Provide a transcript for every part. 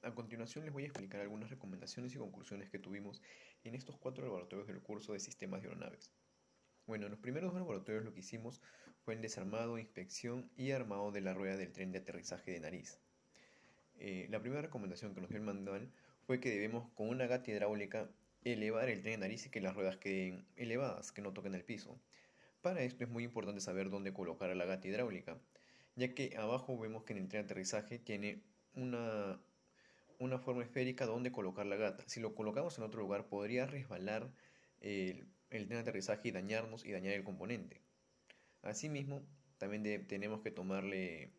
A continuación les voy a explicar algunas recomendaciones y conclusiones que tuvimos en estos 4 laboratorios del curso de sistemas de aeronaves. Bueno, en los primeros 2 laboratorios lo que hicimos fue el desarmado, inspección y armado de la rueda del tren de aterrizaje de nariz. La primera recomendación que nos dio el manual fue que debemos con una gata hidráulica elevar el tren de nariz y que las ruedas queden elevadas, que no toquen el piso. Para esto es muy importante saber dónde colocar la gata hidráulica, ya que abajo vemos que en el tren de aterrizaje tiene una forma esférica donde colocar la gata. Si lo colocamos en otro lugar, podría resbalar el tren de aterrizaje y dañarnos y dañar el componente. Asimismo, también tenemos que tomarle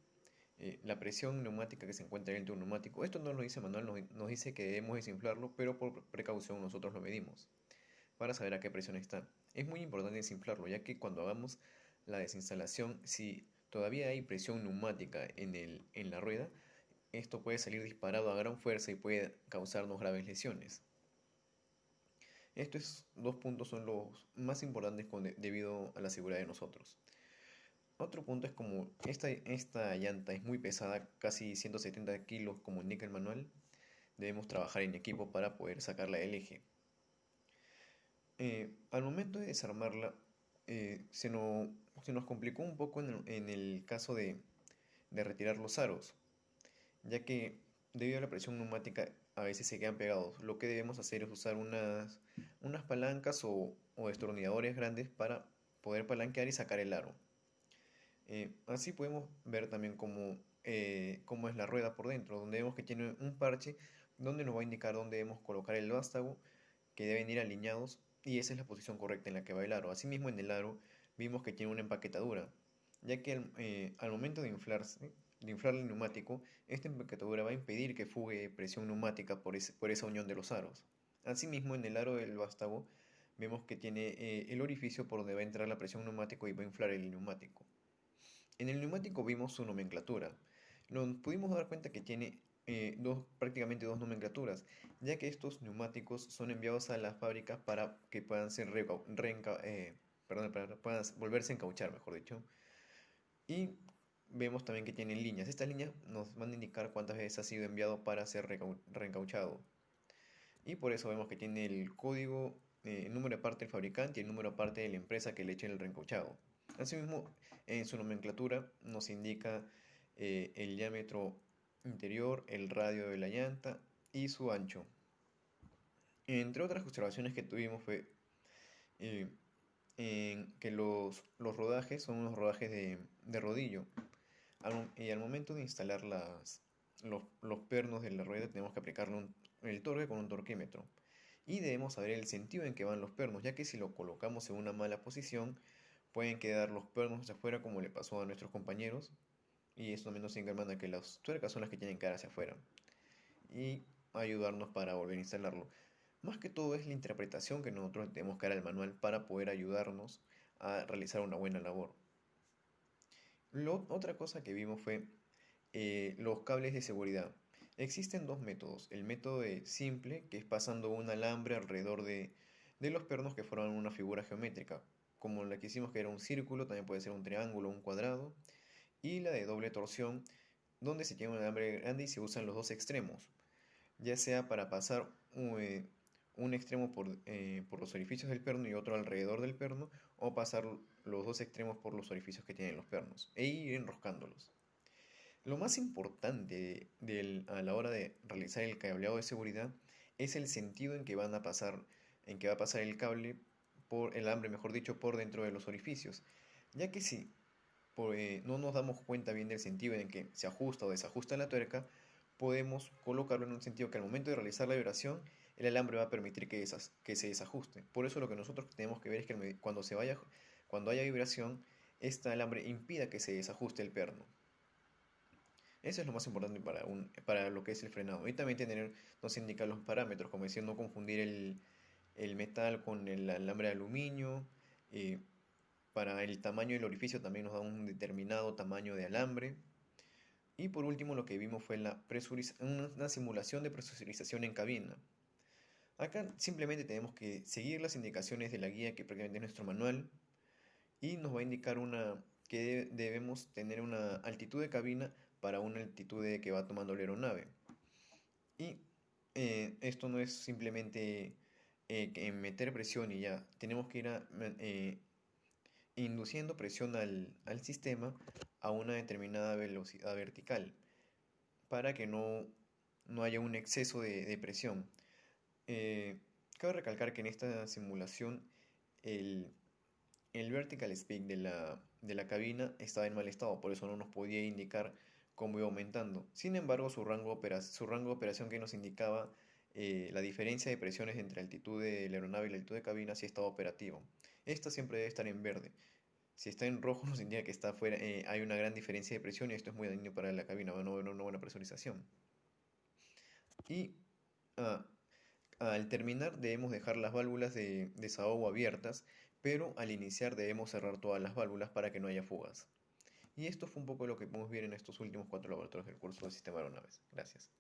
la presión neumática que se encuentra dentro de un neumático. Esto no lo dice el manual, nos dice que debemos desinflarlo, pero por precaución nosotros lo medimos para saber a qué presión está. Es muy importante desinflarlo, ya que cuando hagamos la desinstalación, si todavía hay presión neumática en la rueda, esto puede salir disparado a gran fuerza y puede causarnos graves lesiones. Estos 2 puntos son los más importantes debido a la seguridad de nosotros. Otro punto es como esta llanta es muy pesada, casi 170 kilos como indica el manual, debemos trabajar en equipo para poder sacarla del eje. Al momento de desarmarla, se nos complicó un poco en el caso de retirar los aros, ya que debido a la presión neumática a veces se quedan pegados. Lo que debemos hacer es usar unas palancas o destornilladores grandes para poder palanquear y sacar el aro. Así podemos ver también cómo es la rueda por dentro, donde vemos que tiene un parche donde nos va a indicar dónde debemos colocar el vástago, que deben ir alineados, y esa es la posición correcta en la que va el aro. Asimismo, en el aro vimos que tiene una empaquetadura, ya que al momento de inflar el neumático, esta empaquetadura va a impedir que fugue presión neumática por esa unión de los aros. Asimismo, en el aro del vástago vemos que tiene el orificio por donde va a entrar la presión neumático y va a inflar el neumático. En el neumático vimos su nomenclatura. Nos pudimos dar cuenta que tiene prácticamente dos nomenclaturas, ya que estos neumáticos son enviados a las fábricas para que puedan ser puedan volverse a encauchar, mejor dicho. Y vemos también que tienen líneas. Estas líneas nos van a indicar cuántas veces ha sido enviado para ser reencauchado. Y por eso vemos que tiene el código, el número aparte del fabricante y el número aparte de la empresa que le eche el reencauchado. Asimismo, en su nomenclatura nos indica el diámetro interior, el radio de la llanta y su ancho. Entre otras observaciones que tuvimos fue eh, en que los rodajes son unos rodajes de rodillo. Y al momento de instalar los pernos de la rueda tenemos que aplicarle el torque con un torquímetro. Y debemos saber el sentido en que van los pernos, ya que si lo colocamos en una mala posición, pueden quedar los pernos hacia afuera como le pasó a nuestros compañeros. Y esto también nos indica que las tuercas son las que tienen que dar hacia afuera. Y ayudarnos para volver a instalarlo. Más que todo es la interpretación que nosotros tenemos que dar al manual para poder ayudarnos a realizar una buena labor. Otra cosa que vimos fue los cables de seguridad. Existen dos métodos. El método simple, que es pasando un alambre alrededor de los pernos que forman una figura geométrica, como la que hicimos que era un círculo, también puede ser un triángulo o un cuadrado. Y la de doble torsión, donde se tiene un alambre grande y se usan los dos extremos, ya sea para pasar un extremo por los orificios del perno y otro alrededor del perno, o pasar los dos extremos por los orificios que tienen los pernos, e ir enroscándolos. Lo más importante a la hora de realizar el cableado de seguridad es el sentido en que va a pasar el cable por el alambre, mejor dicho, por dentro de los orificios, ya que si no nos damos cuenta bien del sentido en que se ajusta o desajusta la tuerca, podemos colocarlo en un sentido que al momento de realizar la vibración, el alambre va a permitir que se desajuste. Por eso lo que nosotros tenemos que ver es que cuando haya vibración, este alambre impida que se desajuste el perno. Eso es lo más importante para lo que es el frenado. Y también nos indica los parámetros, como decir, no confundir el metal con el alambre de aluminio. eh, para el tamaño del orificio también nos da un determinado tamaño de alambre. Y por último lo que vimos fue una simulación de presurización en cabina. Acá simplemente tenemos que seguir las indicaciones de la guía que prácticamente es nuestro manual y nos va a indicar que debemos tener una altitud de cabina para una altitud que va tomando la aeronave. Y esto no es simplemente meter presión y ya. Tenemos que ir induciendo presión al sistema a una determinada velocidad vertical para que no haya un exceso de presión. Eh, Cabe recalcar que en esta simulación el, el vertical speed de la cabina estaba en mal estado, por eso no nos podía indicar cómo iba aumentando. Sin embargo, su rango de operación que nos indicaba la diferencia de presiones entre altitud de la aeronave y la altitud de cabina sí estaba operativo. Esta siempre debe estar en verde. Si está en rojo nos indica que está fuera, hay una gran diferencia de presión y esto es muy dañino para la cabina, va a no haber una buena presurización. Y ah, al terminar debemos dejar las válvulas de desahogo abiertas, pero al iniciar debemos cerrar todas las válvulas para que no haya fugas. Y esto fue un poco lo que podemos ver en estos últimos 4 laboratorios del curso de sistema de aeronaves. Gracias.